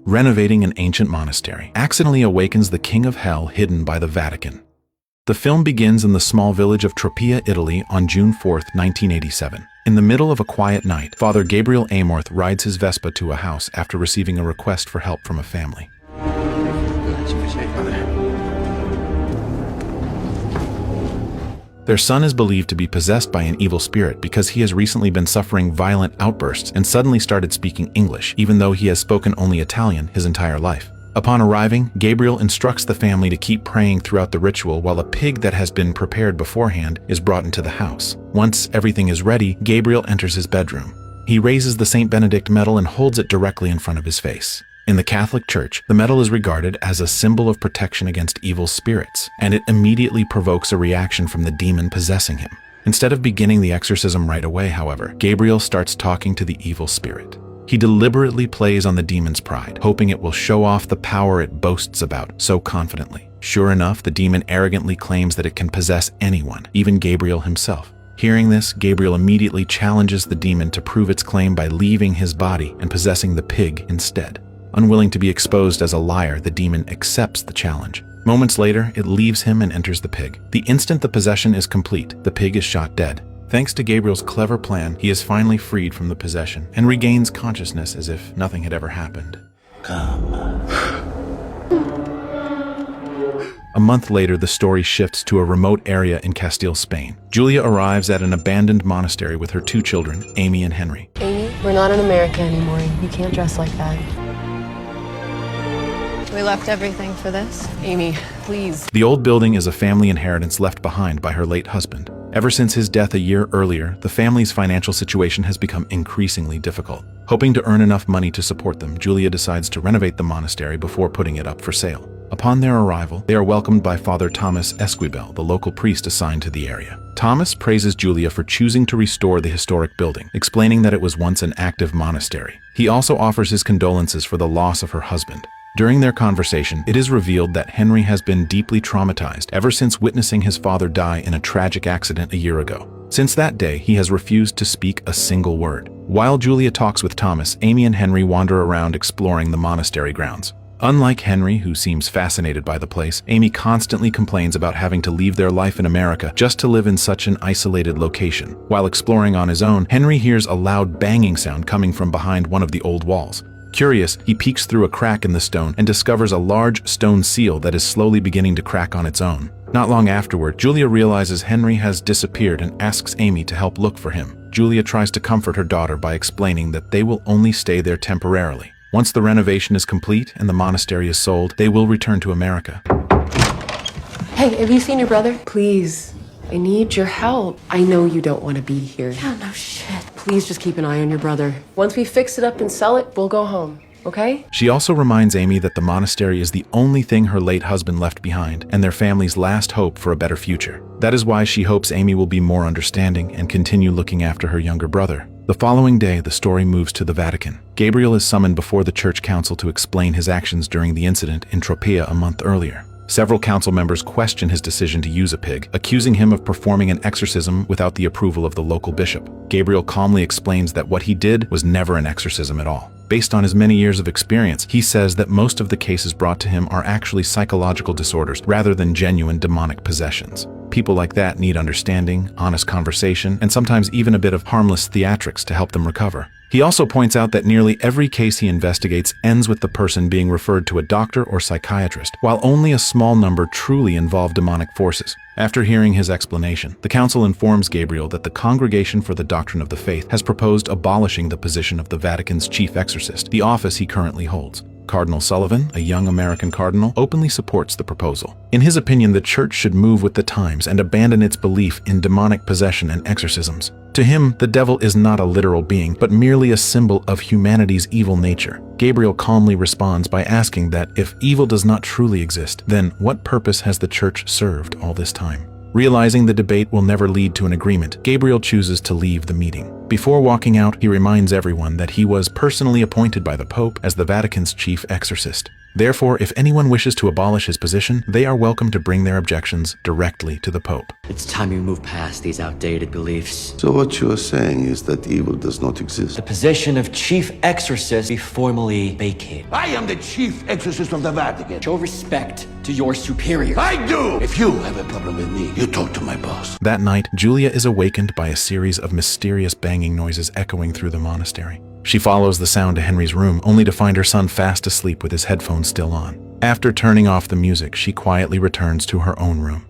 renovating an ancient monastery, accidentally awakens the king of hell hidden by the Vatican. The film begins in the small village of Tropea, Italy on June 4, 1987. In the middle of a quiet night, Father Gabriel Amorth rides his Vespa to a house after receiving a request for help from a family. Their son is believed to be possessed by an evil spirit because he has recently been suffering violent outbursts and suddenly started speaking English, even though he has spoken only Italian his entire life. Upon arriving, Gabriel instructs the family to keep praying throughout the ritual while a pig that has been prepared beforehand is brought into the house. Once everything is ready, Gabriel enters his bedroom. He raises the St. Benedict medal and holds it directly in front of his face. In the Catholic Church, the medal is regarded as a symbol of protection against evil spirits, and it immediately provokes a reaction from the demon possessing him. Instead of beginning the exorcism right away, however, Gabriel starts talking to the evil spirit. He deliberately plays on the demon's pride, hoping it will show off the power it boasts about so confidently. Sure enough, the demon arrogantly claims that it can possess anyone, even Gabriel himself. Hearing this, Gabriel immediately challenges the demon to prove its claim by leaving his body and possessing the pig instead. Unwilling to be exposed as a liar, the demon accepts the challenge. Moments later, it leaves him and enters the pig. The instant the possession is complete, the pig is shot dead. Thanks to Gabriel's clever plan, he is finally freed from the possession and regains consciousness as if nothing had ever happened. Come. A month later, the story shifts to a remote area in Castile, Spain. Julia arrives at an abandoned monastery with her 2 children, Amy and Henry. Amy, we're not in America anymore. You can't dress like that. We left everything for this. Amy, please. The old building is a family inheritance left behind by her late husband. Ever since his death a year earlier, the family's financial situation has become increasingly difficult. Hoping to earn enough money to support them, Julia decides to renovate the monastery before putting it up for sale. Upon their arrival, they are welcomed by Father Thomas Esquibel, the local priest assigned to the area. Thomas praises Julia for choosing to restore the historic building, explaining that it was once an active monastery. He also offers his condolences for the loss of her husband. During their conversation, it is revealed that Henry has been deeply traumatized ever since witnessing his father die in a tragic accident a year ago. Since that day, he has refused to speak a single word. While Julia talks with Thomas, Amy and Henry wander around exploring the monastery grounds. Unlike Henry, who seems fascinated by the place, Amy constantly complains about having to leave their life in America just to live in such an isolated location. While exploring on his own, Henry hears a loud banging sound coming from behind one of the old walls. Curious, he peeks through a crack in the stone and discovers a large stone seal that is slowly beginning to crack on its own. Not long afterward, Julia realizes Henry has disappeared and asks Amy to help look for him. Julia tries to comfort her daughter by explaining that they will only stay there temporarily. Once the renovation is complete and the monastery is sold, they will return to America. Hey, have you seen your brother? Please, I need your help. I know you don't want to be here. Yeah, no shit. Please just keep an eye on your brother. Once we fix it up and sell it, we'll go home, okay? She also reminds Amy that the monastery is the only thing her late husband left behind and their family's last hope for a better future. That is why she hopes Amy will be more understanding and continue looking after her younger brother. The following day, the story moves to the Vatican. Gabriel is summoned before the church council to explain his actions during the incident in Tropea a month earlier. Several council members question his decision to use a pig, accusing him of performing an exorcism without the approval of the local bishop. Gabriel calmly explains that what he did was never an exorcism at all. Based on his many years of experience, he says that most of the cases brought to him are actually psychological disorders rather than genuine demonic possessions. People like that need understanding, honest conversation, and sometimes even a bit of harmless theatrics to help them recover. He also points out that nearly every case he investigates ends with the person being referred to a doctor or psychiatrist, while only a small number truly involve demonic forces. After hearing his explanation, the council informs Gabriel that the Congregation for the Doctrine of the Faith has proposed abolishing the position of the Vatican's chief exorcist, the office he currently holds. Cardinal Sullivan, a young American cardinal, openly supports the proposal. In his opinion, the church should move with the times and abandon its belief in demonic possession and exorcisms. To him, the devil is not a literal being, but merely a symbol of humanity's evil nature. Gabriel calmly responds by asking that if evil does not truly exist, then what purpose has the church served all this time? Realizing the debate will never lead to an agreement, Gabriel chooses to leave the meeting. Before walking out, he reminds everyone that he was personally appointed by the Pope as the Vatican's chief exorcist. Therefore, if anyone wishes to abolish his position, they are welcome to bring their objections directly to the Pope. It's time you move past these outdated beliefs. So what you are saying is that evil does not exist? The position of chief exorcist be formally vacated. I am the chief exorcist of the Vatican. Show respect to your superior. I do! If you have a problem with me, you talk to my boss. That night, Julia is awakened by a series of mysterious banging noises echoing through the monastery. She follows the sound to Henry's room, only to find her son fast asleep with his headphones still on. After turning off the music, she quietly returns to her own room.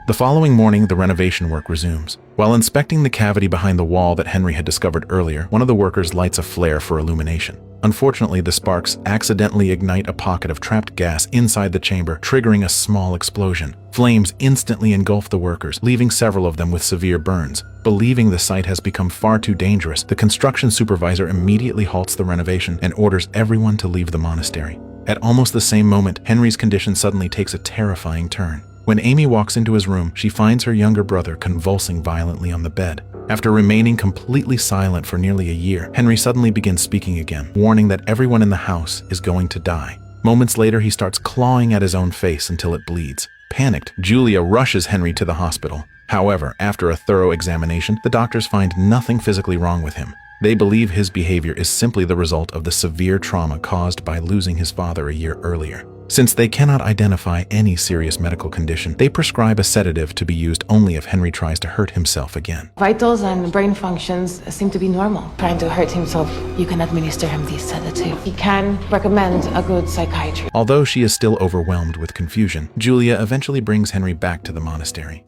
The following morning, the renovation work resumes. While inspecting the cavity behind the wall that Henry had discovered earlier, one of the workers lights a flare for illumination. Unfortunately, the sparks accidentally ignite a pocket of trapped gas inside the chamber, triggering a small explosion. Flames instantly engulf the workers, leaving several of them with severe burns. Believing the site has become far too dangerous, the construction supervisor immediately halts the renovation and orders everyone to leave the monastery. At almost the same moment, Henry's condition suddenly takes a terrifying turn. When Amy walks into his room, she finds her younger brother convulsing violently on the bed. After remaining completely silent for nearly a year, Henry suddenly begins speaking again, warning that everyone in the house is going to die. Moments later, he starts clawing at his own face until it bleeds. Panicked, Julia rushes Henry to the hospital. However, after a thorough examination, the doctors find nothing physically wrong with him. They believe his behavior is simply the result of the severe trauma caused by losing his father a year earlier. Since they cannot identify any serious medical condition, they prescribe a sedative to be used only if Henry tries to hurt himself again. Vitals and brain functions seem to be normal. Trying to hurt himself, you can administer him these sedatives. He can recommend a good psychiatrist. Although she is still overwhelmed with confusion, Julia eventually brings Henry back to the monastery.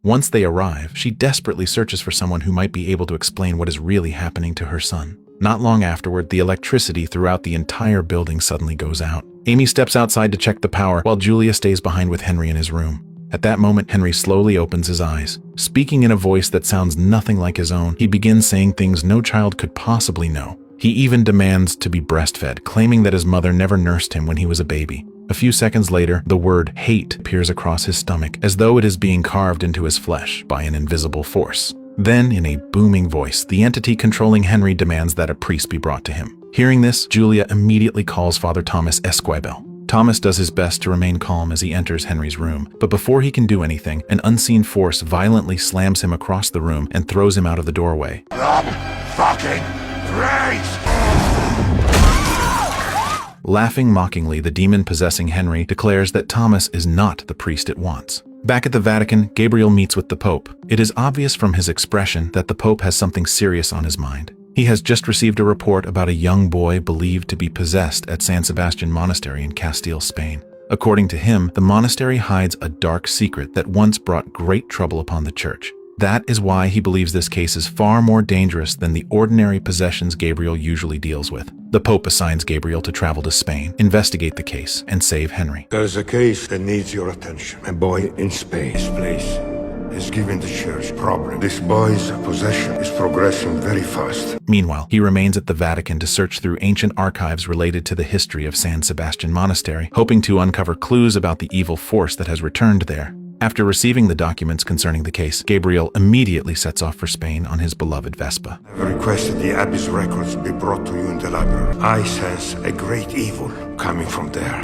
Once they arrive, she desperately searches for someone who might be able to explain what is really happening to her son. Not long afterward, the electricity throughout the entire building suddenly goes out. Amy steps outside to check the power, while Julia stays behind with Henry in his room. At that moment, Henry slowly opens his eyes. Speaking in a voice that sounds nothing like his own, he begins saying things no child could possibly know. He even demands to be breastfed, claiming that his mother never nursed him when he was a baby. A few seconds later, the word hate appears across his stomach, as though it is being carved into his flesh by an invisible force. Then, in a booming voice, the entity controlling Henry demands that a priest be brought to him. Hearing this, Julia immediately calls Father Thomas Esquibel. Thomas does his best to remain calm as he enters Henry's room, but before he can do anything, an unseen force violently slams him across the room and throws him out of the doorway. Fucking Christ! Laughing mockingly, the demon possessing Henry declares that Thomas is not the priest it wants. Back at the Vatican, Gabriel meets with the Pope. It is obvious from his expression that the Pope has something serious on his mind. He has just received a report about a young boy believed to be possessed at San Sebastian Monastery in Castile, Spain. According to him, the monastery hides a dark secret that once brought great trouble upon the church. That is why he believes this case is far more dangerous than the ordinary possessions Gabriel usually deals with. The Pope assigns Gabriel to travel to Spain, investigate the case, and save Henry. There's a case that needs your attention. A boy in Spain. This place is giving the church problem. This boy's possession is progressing very fast. Meanwhile, he remains at the Vatican to search through ancient archives related to the history of San Sebastian Monastery, hoping to uncover clues about the evil force that has returned there. After receiving the documents concerning the case, Gabriel immediately sets off for Spain on his beloved Vespa. I've requested the Abbey's records be brought to you in the library. I sense a great evil coming from there.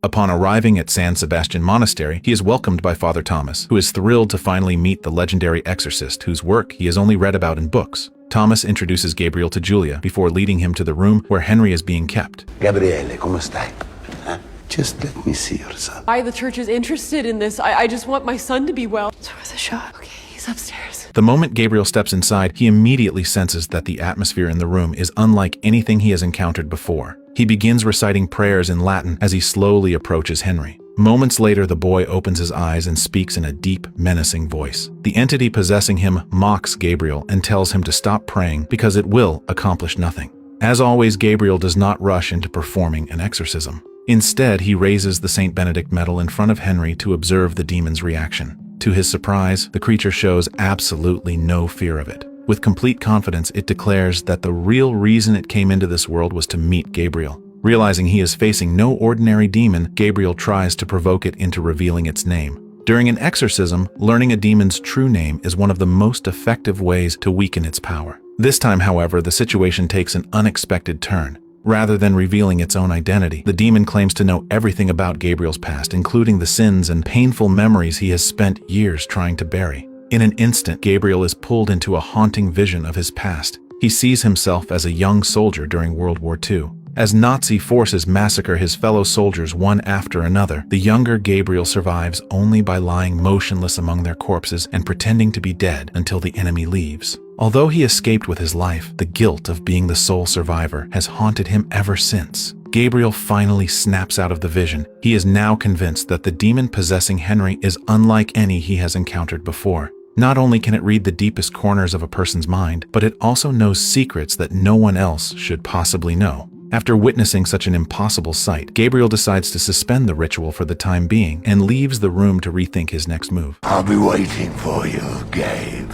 Upon arriving at San Sebastian Monastery, he is welcomed by Father Thomas, who is thrilled to finally meet the legendary exorcist whose work he has only read about in books. Thomas introduces Gabriel to Julia before leading him to the room where Henry is being kept. Gabriele, come stai? Huh? Just let me see your son. Why the church is interested in this? I just want my son to be well. It's worth a shot. Okay, he's upstairs. The moment Gabriel steps inside, he immediately senses that the atmosphere in the room is unlike anything he has encountered before. He begins reciting prayers in Latin as he slowly approaches Henry. Moments later, the boy opens his eyes and speaks in a deep, menacing voice. The entity possessing him mocks Gabriel and tells him to stop praying because it will accomplish nothing. As always, Gabriel does not rush into performing an exorcism. Instead, he raises the St. Benedict medal in front of Henry to observe the demon's reaction. To his surprise, the creature shows absolutely no fear of it. With complete confidence, it declares that the real reason it came into this world was to meet Gabriel. Realizing he is facing no ordinary demon, Gabriel tries to provoke it into revealing its name. During an exorcism, learning a demon's true name is one of the most effective ways to weaken its power. This time, however, the situation takes an unexpected turn. Rather than revealing its own identity, the demon claims to know everything about Gabriel's past, including the sins and painful memories he has spent years trying to bury. In an instant, Gabriel is pulled into a haunting vision of his past. He sees himself as a young soldier during World War II. As Nazi forces massacre his fellow soldiers one after another, the younger Gabriel survives only by lying motionless among their corpses and pretending to be dead until the enemy leaves. Although he escaped with his life, the guilt of being the sole survivor has haunted him ever since. Gabriel finally snaps out of the vision. He is now convinced that the demon possessing Henry is unlike any he has encountered before. Not only can it read the deepest corners of a person's mind, but it also knows secrets that no one else should possibly know. After witnessing such an impossible sight, Gabriel decides to suspend the ritual for the time being and leaves the room to rethink his next move. I'll be waiting for you, Gabe.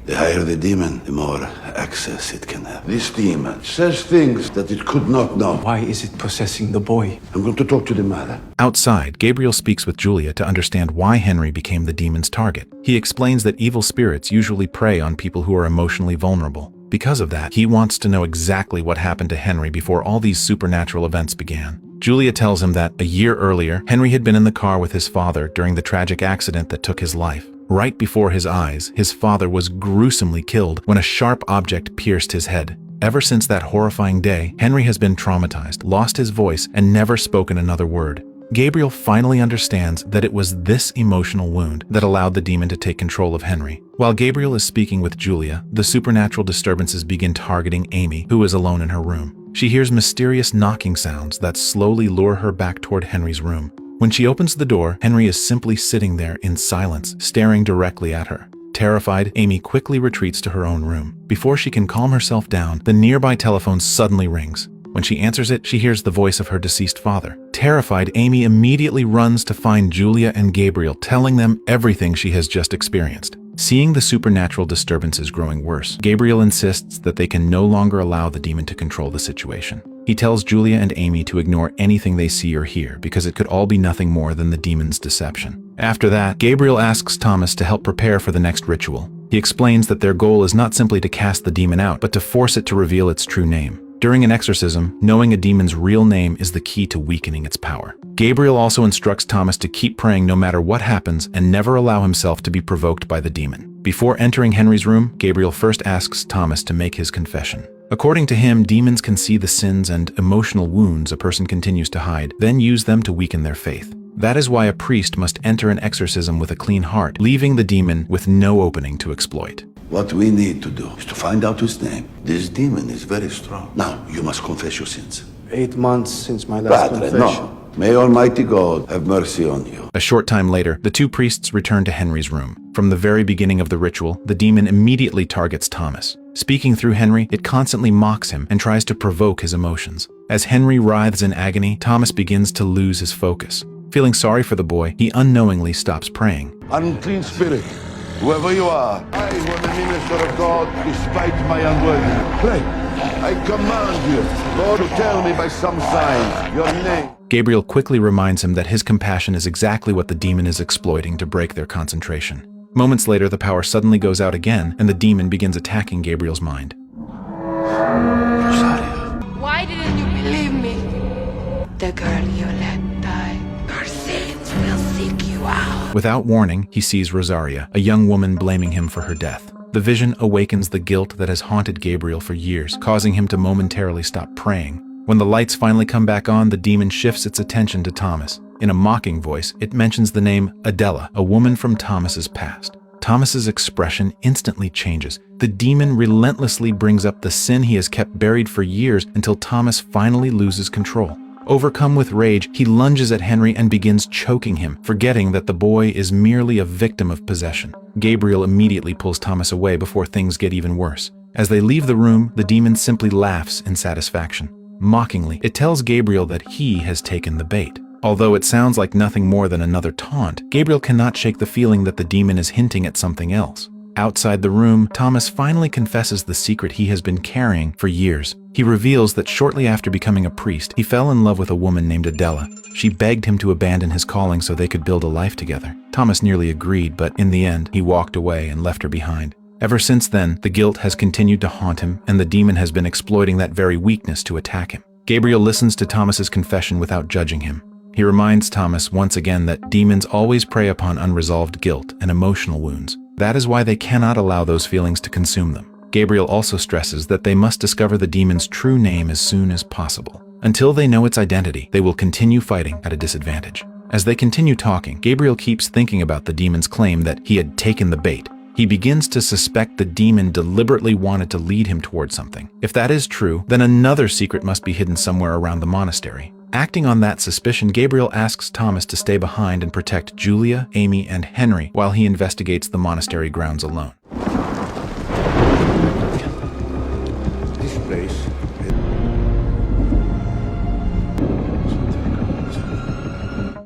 The higher the demon, the more access it can have. This demon says things that it could not know. Why is it possessing the boy? I'm going to talk to the mother. Outside, Gabriel speaks with Julia to understand why Henry became the demon's target. He explains that evil spirits usually prey on people who are emotionally vulnerable. Because of that, he wants to know exactly what happened to Henry before all these supernatural events began. Julia tells him that a year earlier, Henry had been in the car with his father during the tragic accident that took his life. Right before his eyes, his father was gruesomely killed when a sharp object pierced his head. Ever since that horrifying day, Henry has been traumatized, lost his voice, and never spoken another word. Gabriel finally understands that it was this emotional wound that allowed the demon to take control of Henry. While Gabriel is speaking with Julia, the supernatural disturbances begin targeting Amy, who is alone in her room. She hears mysterious knocking sounds that slowly lure her back toward Henry's room. When she opens the door, Henry is simply sitting there in silence, staring directly at her. Terrified, Amy quickly retreats to her own room. Before she can calm herself down, the nearby telephone suddenly rings. When she answers it, she hears the voice of her deceased father. Terrified, Amy immediately runs to find Julia and Gabriel, telling them everything she has just experienced. Seeing the supernatural disturbances growing worse, Gabriel insists that they can no longer allow the demon to control the situation. He tells Julia and Amy to ignore anything they see or hear because it could all be nothing more than the demon's deception. After that, Gabriel asks Thomas to help prepare for the next ritual. He explains that their goal is not simply to cast the demon out, but to force it to reveal its true name. During an exorcism, knowing a demon's real name is the key to weakening its power. Gabriel also instructs Thomas to keep praying no matter what happens and never allow himself to be provoked by the demon. Before entering Henry's room, Gabriel first asks Thomas to make his confession. According to him, demons can see the sins and emotional wounds a person continues to hide, then use them to weaken their faith. That is why a priest must enter an exorcism with a clean heart, leaving the demon with no opening to exploit. What we need to do is to find out his name. This demon is very strong. Now, you must confess your sins. 8 months since my last confession. No. May Almighty God have mercy on you. A short time later, the two priests return to Henry's room. From the very beginning of the ritual, the demon immediately targets Thomas. Speaking through Henry, it constantly mocks him and tries to provoke his emotions. As Henry writhes in agony, Thomas begins to lose his focus. Feeling sorry for the boy, he unknowingly stops praying. Unclean spirit, whoever you are, I am a minister of God despite my unworthiness. Pray, I command you, Lord, to tell me by some sign your name. Gabriel quickly reminds him that his compassion is exactly what the demon is exploiting to break their concentration. Moments later, the power suddenly goes out again, and the demon begins attacking Gabriel's mind. Why didn't you believe me? The girl you let die. Her sins will seek you out. Without warning, he sees Rosaria, a young woman blaming him for her death. The vision awakens the guilt that has haunted Gabriel for years, causing him to momentarily stop praying. When the lights finally come back on, the demon shifts its attention to Thomas. In a mocking voice, it mentions the name Adela, a woman from Thomas's past. Thomas's expression instantly changes. The demon relentlessly brings up the sin he has kept buried for years until Thomas finally loses control. Overcome with rage, he lunges at Henry and begins choking him, forgetting that the boy is merely a victim of possession. Gabriel immediately pulls Thomas away before things get even worse. As they leave the room, the demon simply laughs in satisfaction. Mockingly, it tells Gabriel that he has taken the bait. Although it sounds like nothing more than another taunt, Gabriel cannot shake the feeling that the demon is hinting at something else. Outside the room, Thomas finally confesses the secret he has been carrying for years. He reveals that shortly after becoming a priest, he fell in love with a woman named Adela. She begged him to abandon his calling so they could build a life together. Thomas nearly agreed, but in the end, he walked away and left her behind. Ever since then, the guilt has continued to haunt him, and the demon has been exploiting that very weakness to attack him. Gabriel listens to Thomas's confession without judging him. He reminds Thomas once again that demons always prey upon unresolved guilt and emotional wounds. That is why they cannot allow those feelings to consume them. Gabriel also stresses that they must discover the demon's true name as soon as possible. Until they know its identity, they will continue fighting at a disadvantage. As they continue talking, Gabriel keeps thinking about the demon's claim that he had taken the bait. He begins to suspect the demon deliberately wanted to lead him towards something. If that is true, then another secret must be hidden somewhere around the monastery. Acting on that suspicion, Gabriel asks Thomas to stay behind and protect Julia, Amy, and Henry while he investigates the monastery grounds alone. This place.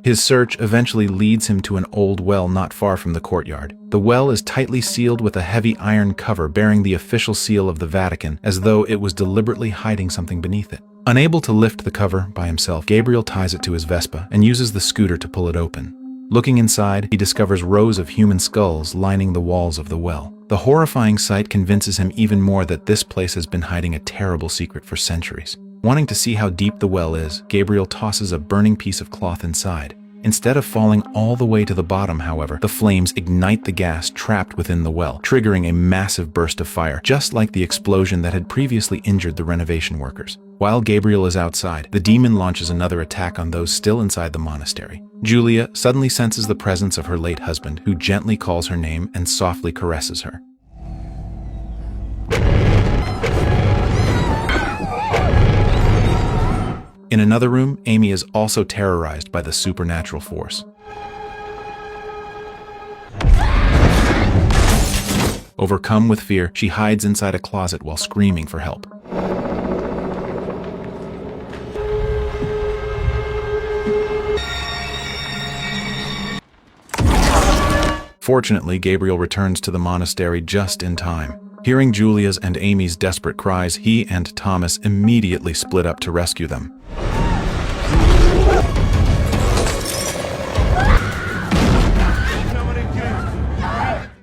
His search eventually leads him to an old well not far from the courtyard. The well is tightly sealed with a heavy iron cover bearing the official seal of the Vatican, as though it was deliberately hiding something beneath it. Unable to lift the cover by himself, Gabriel ties it to his Vespa and uses the scooter to pull it open. Looking inside, he discovers rows of human skulls lining the walls of the well. The horrifying sight convinces him even more that this place has been hiding a terrible secret for centuries. Wanting to see how deep the well is, Gabriel tosses a burning piece of cloth inside. Instead of falling all the way to the bottom, however, the flames ignite the gas trapped within the well, triggering a massive burst of fire, just like the explosion that had previously injured the renovation workers. While Gabriel is outside, the demon launches another attack on those still inside the monastery. Julia suddenly senses the presence of her late husband, who gently calls her name and softly caresses her. In another room, Amy is also terrorized by the supernatural force. Overcome with fear, she hides inside a closet while screaming for help. Fortunately, Gabriel returns to the monastery just in time. Hearing Julia's and Amy's desperate cries, he and Thomas immediately split up to rescue them.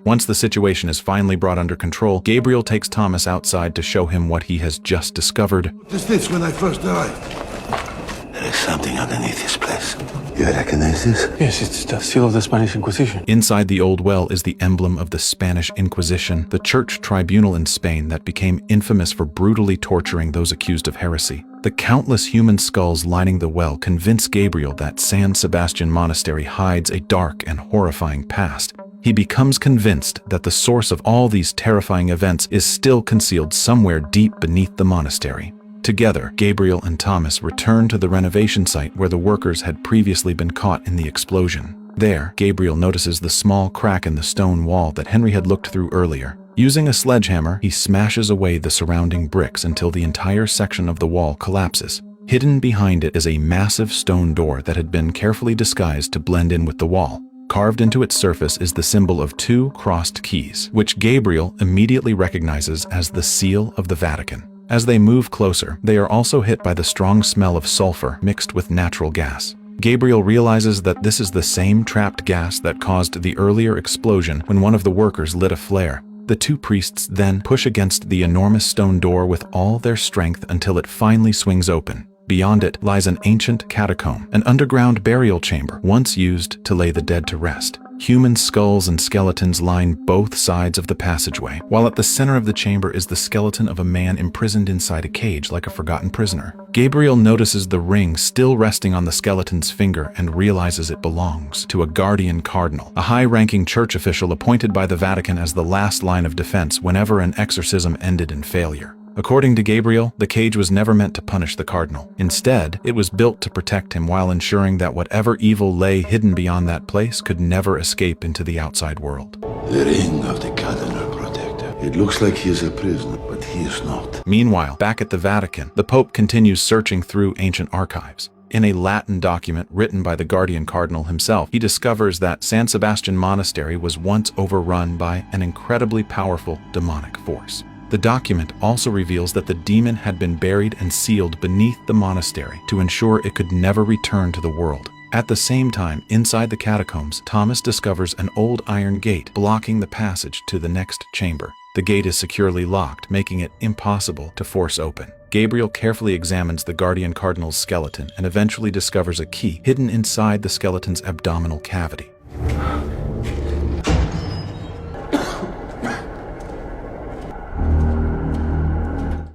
Once the situation is finally brought under control, Gabriel takes Thomas outside to show him what he has just discovered. What is this when I first arrived? There is something underneath this place. You recognize this? Yes, it's the seal of the Spanish Inquisition. Inside the old well is the emblem of the Spanish Inquisition, the church tribunal in Spain that became infamous for brutally torturing those accused of heresy. The countless human skulls lining the well convince Gabriel that San Sebastian Monastery hides a dark and horrifying past. He becomes convinced that the source of all these terrifying events is still concealed somewhere deep beneath the monastery. Together, Gabriel and Thomas return to the renovation site where the workers had previously been caught in the explosion. There, Gabriel notices the small crack in the stone wall that Henry had looked through earlier. Using a sledgehammer, he smashes away the surrounding bricks until the entire section of the wall collapses. Hidden behind it is a massive stone door that had been carefully disguised to blend in with the wall. Carved into its surface is the symbol of two crossed keys, which Gabriel immediately recognizes as the seal of the Vatican. As they move closer, they are also hit by the strong smell of sulfur mixed with natural gas. Gabriel realizes that this is the same trapped gas that caused the earlier explosion when one of the workers lit a flare. The two priests then push against the enormous stone door with all their strength until it finally swings open. Beyond it lies an ancient catacomb, an underground burial chamber once used to lay the dead to rest. Human skulls and skeletons line both sides of the passageway, while at the center of the chamber is the skeleton of a man imprisoned inside a cage like a forgotten prisoner. Gabriel notices the ring still resting on the skeleton's finger and realizes it belongs to a guardian cardinal, a high-ranking church official appointed by the Vatican as the last line of defense whenever an exorcism ended in failure. According to Gabriel, the cage was never meant to punish the cardinal. Instead, it was built to protect him while ensuring that whatever evil lay hidden beyond that place could never escape into the outside world. The ring of the cardinal protector. It looks like he is a prisoner, but he is not. Meanwhile, back at the Vatican, the Pope continues searching through ancient archives. In a Latin document written by the guardian cardinal himself, he discovers that San Sebastian Monastery was once overrun by an incredibly powerful demonic force. The document also reveals that the demon had been buried and sealed beneath the monastery to ensure it could never return to the world. At the same time, inside the catacombs, Thomas discovers an old iron gate blocking the passage to the next chamber. The gate is securely locked, making it impossible to force open. Gabriel carefully examines the guardian cardinal's skeleton and eventually discovers a key hidden inside the skeleton's abdominal cavity.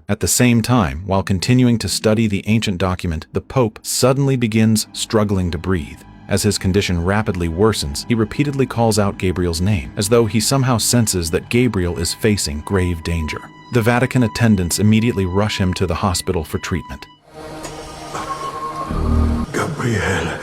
At the same time, while continuing to study the ancient document, the Pope suddenly begins struggling to breathe. As his condition rapidly worsens, he repeatedly calls out Gabriel's name, as though he somehow senses that Gabriel is facing grave danger. The Vatican attendants immediately rush him to the hospital for treatment. Gabriele.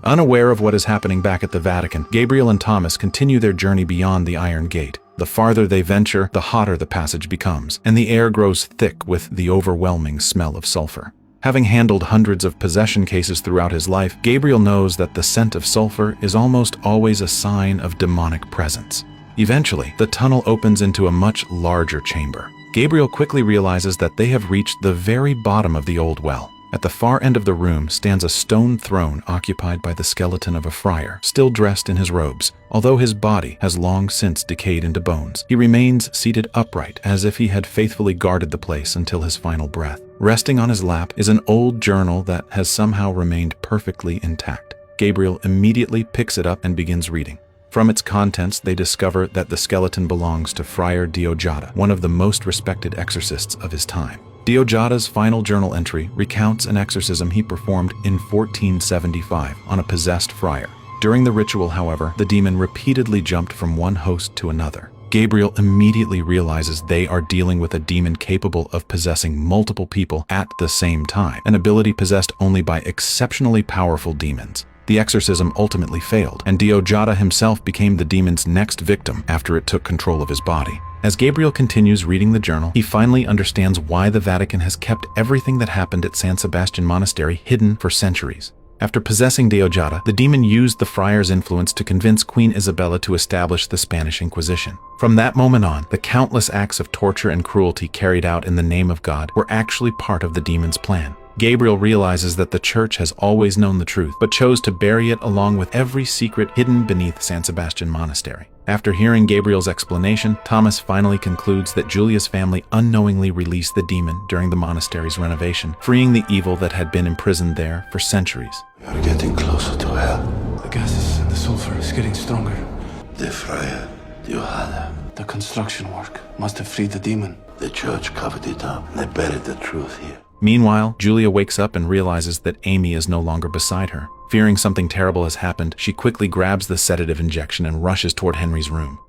Unaware of what is happening back at the Vatican, Gabriel and Thomas continue their journey beyond the Iron Gate. The farther they venture, the hotter the passage becomes, and the air grows thick with the overwhelming smell of sulfur. Having handled hundreds of possession cases throughout his life, Gabriel knows that the scent of sulfur is almost always a sign of demonic presence. Eventually, the tunnel opens into a much larger chamber. Gabriel quickly realizes that they have reached the very bottom of the old well. At the far end of the room stands a stone throne occupied by the skeleton of a friar, still dressed in his robes. Although his body has long since decayed into bones, he remains seated upright as if he had faithfully guarded the place until his final breath. Resting on his lap is an old journal that has somehow remained perfectly intact. Gabriel immediately picks it up and begins reading. From its contents, they discover that the skeleton belongs to Friar Diogata, one of the most respected exorcists of his time. Diogata's final journal entry recounts an exorcism he performed in 1475 on a possessed friar. During the ritual, however, the demon repeatedly jumped from one host to another. Gabriel immediately realizes they are dealing with a demon capable of possessing multiple people at the same time, an ability possessed only by exceptionally powerful demons. The exorcism ultimately failed, and Diogata himself became the demon's next victim after it took control of his body. As Gabriel continues reading the journal, he finally understands why the Vatican has kept everything that happened at San Sebastian Monastery hidden for centuries. After possessing Diogata, the demon used the friar's influence to convince Queen Isabella to establish the Spanish Inquisition. From that moment on, the countless acts of torture and cruelty carried out in the name of God were actually part of the demon's plan. Gabriel realizes that the church has always known the truth, but chose to bury it along with every secret hidden beneath San Sebastian Monastery. After hearing Gabriel's explanation, Thomas finally concludes that Julia's family unknowingly released the demon during the monastery's renovation, freeing the evil that had been imprisoned there for centuries. You're getting closer to hell. The gases and the sulfur is getting stronger. The friar, Diogata. The construction work must have freed the demon. The church covered it up. They buried the truth here. Meanwhile, Julia wakes up and realizes that Amy is no longer beside her. Fearing something terrible has happened, she quickly grabs the sedative injection and rushes toward Henry's room.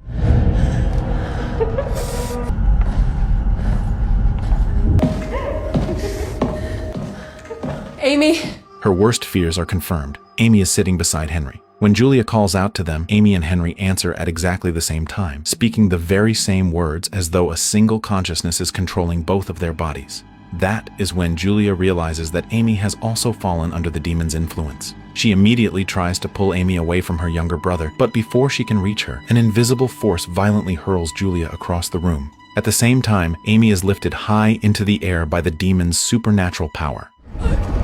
Amy! Her worst fears are confirmed. Amy is sitting beside Henry. When Julia calls out to them, Amy and Henry answer at exactly the same time, speaking the very same words as though a single consciousness is controlling both of their bodies. That is when Julia realizes that Amy has also fallen under the demon's influence. She immediately tries to pull Amy away from her younger brother, but before she can reach her, an invisible force violently hurls Julia across the room. At the same time, Amy is lifted high into the air by the demon's supernatural power.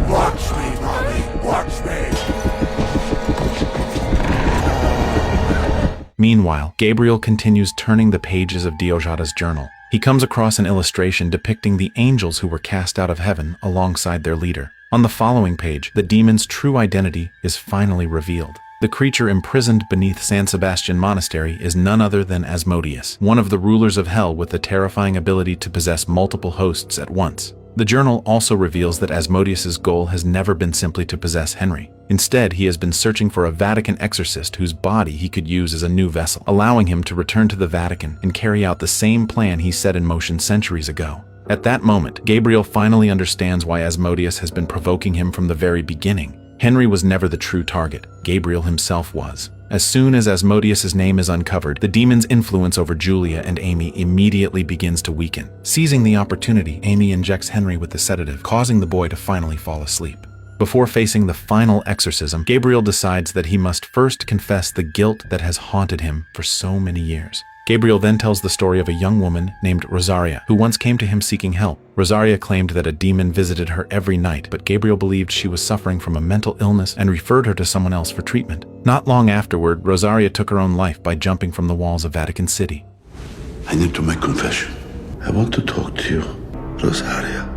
Watch me, mommy. Watch me. Meanwhile, Gabriel continues turning the pages of Diogata's journal. He comes across an illustration depicting the angels who were cast out of heaven alongside their leader. On the following page, the demon's true identity is finally revealed. The creature imprisoned beneath San Sebastian Monastery is none other than Asmodeus, one of the rulers of hell with the terrifying ability to possess multiple hosts at once. The journal also reveals that Asmodeus's goal has never been simply to possess Henry. Instead, he has been searching for a Vatican exorcist whose body he could use as a new vessel, allowing him to return to the Vatican and carry out the same plan he set in motion centuries ago. At that moment, Gabriel finally understands why Asmodeus has been provoking him from the very beginning. Henry was never the true target. Gabriel himself was. As soon as Asmodeus's name is uncovered, the demon's influence over Julia and Amy immediately begins to weaken. Seizing the opportunity, Amy injects Henry with the sedative, causing the boy to finally fall asleep. Before facing the final exorcism, Gabriel decides that he must first confess the guilt that has haunted him for so many years. Gabriel then tells the story of a young woman named Rosaria, who once came to him seeking help. Rosaria claimed that a demon visited her every night, but Gabriel believed she was suffering from a mental illness and referred her to someone else for treatment. Not long afterward, Rosaria took her own life by jumping from the walls of Vatican City. I need to make confession. I want to talk to you, Rosaria.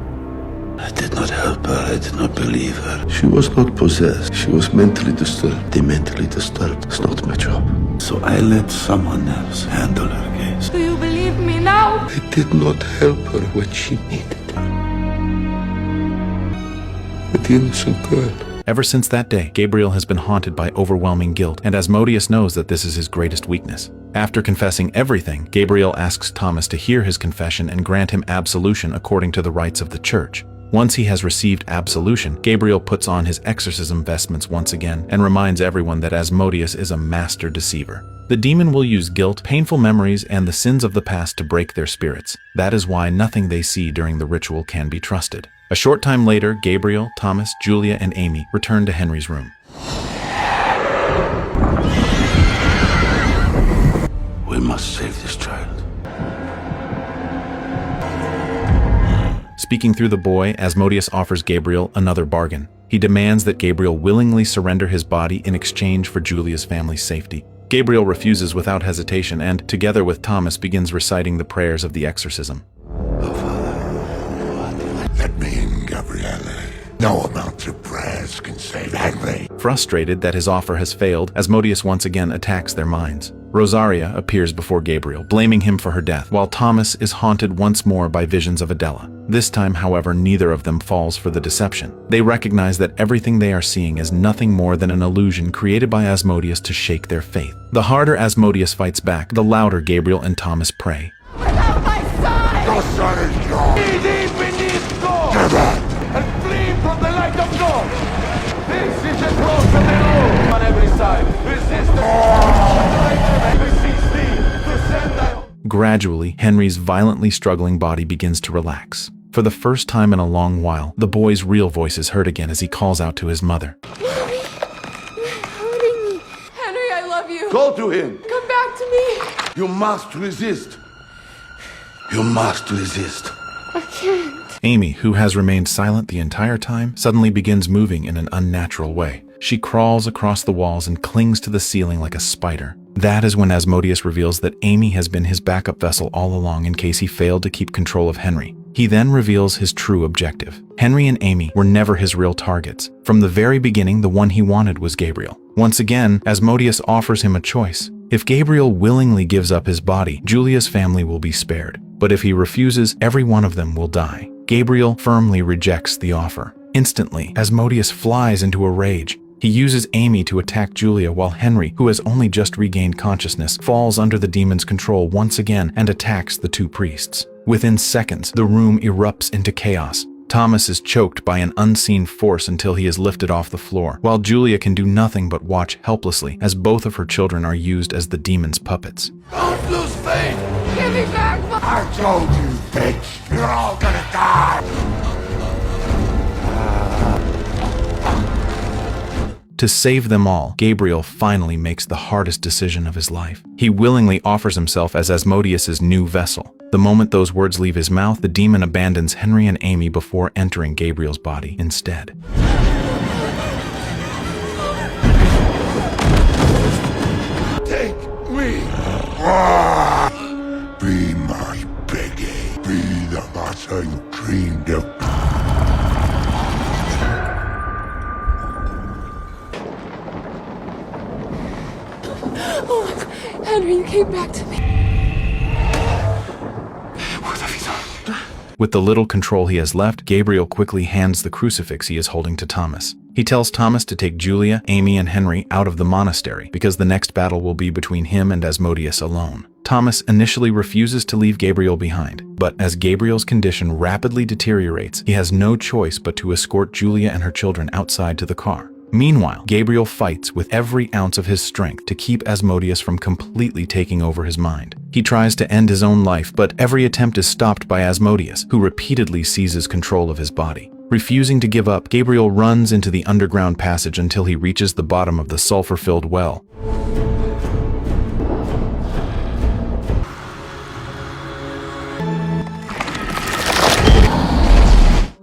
I did not help her. I did not believe her. She was not possessed. She was mentally disturbed. The mentally disturbed is not my job. So I let someone else handle her case. Do you believe me now? I did not help her when she needed it. With the innocent girl. Ever since that day, Gabriel has been haunted by overwhelming guilt, and Asmodeus knows that this is his greatest weakness. After confessing everything, Gabriel asks Thomas to hear his confession and grant him absolution according to the rites of the church. Once he has received absolution, Gabriel puts on his exorcism vestments once again and reminds everyone that Asmodeus is a master deceiver. The demon will use guilt, painful memories, and the sins of the past to break their spirits. That is why nothing they see during the ritual can be trusted. A short time later, Gabriel, Thomas, Julia, and Amy return to Henry's room. We must save this child. Speaking through the boy, Asmodeus offers Gabriel another bargain. He demands that Gabriel willingly surrender his body in exchange for Julia's family's safety. Gabriel refuses without hesitation and, together with Thomas, begins reciting the prayers of the exorcism. Oh, Father, let me in, Gabriele. No amount of prayers can save Henry. Frustrated that his offer has failed, Asmodeus once again attacks their minds. Rosaria appears before Gabriel, blaming him for her death, while Thomas is haunted once more by visions of Adela. This time, however, neither of them falls for the deception. They recognize that everything they are seeing is nothing more than an illusion created by Asmodeus to shake their faith. The harder Asmodeus fights back, the louder Gabriel and Thomas pray. Without my son! Your son is gone. Be deep beneath God! Never. And flee from the light of God! This is the cross of the Lord! On every side, resist the light and beseech thee to send thy... Gradually, Henry's violently struggling body begins to relax. For the first time in a long while, the boy's real voice is heard again as he calls out to his mother. Mommy, you're hurting me. Henry, I love you. Go to him! Come back to me. You must resist! You must resist. I can't. Amy, who has remained silent the entire time, suddenly begins moving in an unnatural way. She crawls across the walls and clings to the ceiling like a spider. That is when Asmodeus reveals that Amy has been his backup vessel all along in case he failed to keep control of Henry. He then reveals his true objective. Henry and Amy were never his real targets. From the very beginning, the one he wanted was Gabriel. Once again, Asmodeus offers him a choice. If Gabriel willingly gives up his body, Julia's family will be spared. But if he refuses, every one of them will die. Gabriel firmly rejects the offer. Instantly, Asmodeus flies into a rage. He uses Amy to attack Julia while Henry, who has only just regained consciousness, falls under the demon's control once again and attacks the two priests. Within seconds, the room erupts into chaos. Thomas is choked by an unseen force until he is lifted off the floor, while Julia can do nothing but watch helplessly as both of her children are used as the demon's puppets. Don't lose faith! Give me back my... I told you, bitch. You're all gonna die. To save them all, Gabriel finally makes the hardest decision of his life. He willingly offers himself as Asmodeus's new vessel. The moment those words leave his mouth, the demon abandons Henry and Amy before entering Gabriel's body instead. Take me. Be my Peggy. Be the master you dreamed of. Oh, Henry, you came back to me. What have you done? With the little control he has left, Gabriel quickly hands the crucifix he is holding to Thomas. He tells Thomas to take Julia, Amy, and Henry out of the monastery because the next battle will be between him and Asmodeus alone. Thomas initially refuses to leave Gabriel behind, but as Gabriel's condition rapidly deteriorates, he has no choice but to escort Julia and her children outside to the car. Meanwhile, Gabriel fights with every ounce of his strength to keep Asmodeus from completely taking over his mind. He tries to end his own life, but every attempt is stopped by Asmodeus, who repeatedly seizes control of his body. Refusing to give up, Gabriel runs into the underground passage until he reaches the bottom of the sulfur-filled well.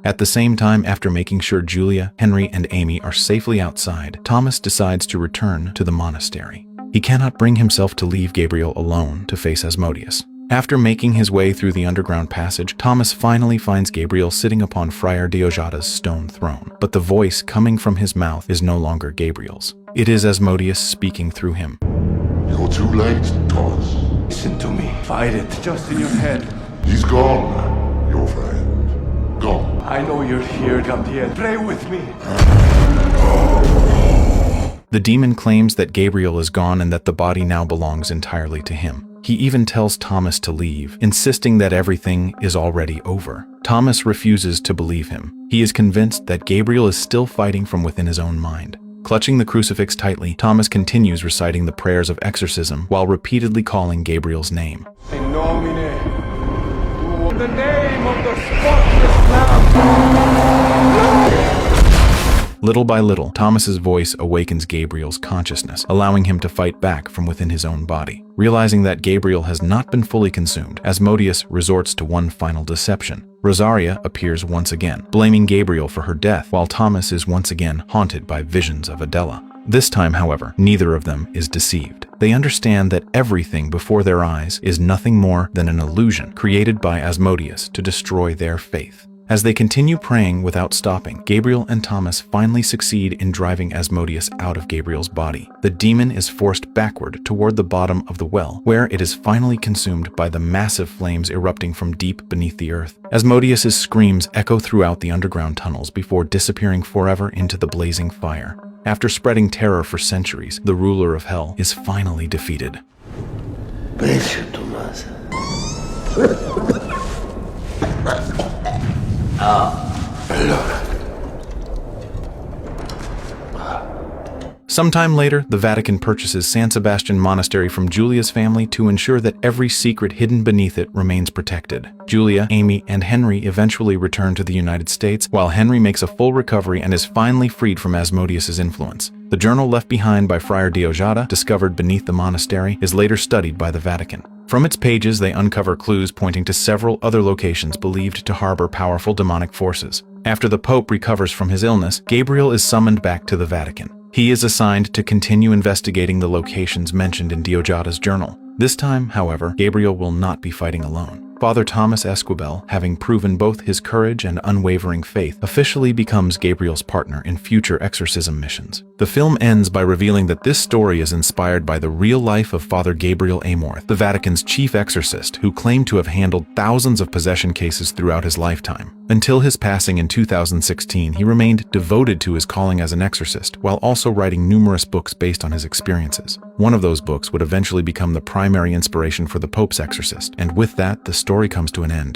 At the same time, after making sure Julia, Henry, and Amy are safely outside, Thomas decides to return to the monastery. He cannot bring himself to leave Gabriel alone to face Asmodeus. After making his way through the underground passage, Thomas finally finds Gabriel sitting upon Friar Diojada's stone throne. But the voice coming from his mouth is no longer Gabriel's. It is Asmodeus speaking through him. You're too late, Thomas. Listen to me. Fight it. Just in your head. He's gone, your friend. Gone. I know you're here, Gabriel. Pray with me. The demon claims that Gabriel is gone and that the body now belongs entirely to him. He even tells Thomas to leave, insisting that everything is already over. Thomas refuses to believe him. He is convinced that Gabriel is still fighting from within his own mind. Clutching the crucifix tightly, Thomas continues reciting the prayers of exorcism while repeatedly calling Gabriel's name. In the name of the spotless Lamb. Little by little, Thomas's voice awakens Gabriel's consciousness, allowing him to fight back from within his own body. Realizing that Gabriel has not been fully consumed, Asmodeus resorts to one final deception. Rosaria appears once again, blaming Gabriel for her death, while Thomas is once again haunted by visions of Adela. This time, however, neither of them is deceived. They understand that everything before their eyes is nothing more than an illusion created by Asmodeus to destroy their faith. As they continue praying without stopping, Gabriel and Thomas finally succeed in driving Asmodeus out of Gabriel's body. The demon is forced backward toward the bottom of the well, where it is finally consumed by the massive flames erupting from deep beneath the earth. Asmodeus's screams echo throughout the underground tunnels before disappearing forever into the blazing fire. After spreading terror for centuries, the ruler of hell is finally defeated. Bless you, Thomas. Sometime later, the Vatican purchases San Sebastian Monastery from Julia's family to ensure that every secret hidden beneath it remains protected. Julia, Amy, and Henry eventually return to the United States, while Henry makes a full recovery and is finally freed from Asmodeus's influence. The journal left behind by Friar Diojada, discovered beneath the monastery, is later studied by the Vatican. From its pages, they uncover clues pointing to several other locations believed to harbor powerful demonic forces. After the Pope recovers from his illness, Gabriel is summoned back to the Vatican. He is assigned to continue investigating the locations mentioned in Diojada's journal. This time, however, Gabriel will not be fighting alone. Father Thomas Esquibel, having proven both his courage and unwavering faith, officially becomes Gabriel's partner in future exorcism missions. The film ends by revealing that this story is inspired by the real life of Father Gabriel Amorth, the Vatican's chief exorcist, who claimed to have handled thousands of possession cases throughout his lifetime. Until his passing in 2016, he remained devoted to his calling as an exorcist, while also writing numerous books based on his experiences. One of those books would eventually become the primary inspiration for the Pope's exorcist, and with that, the story comes to an end.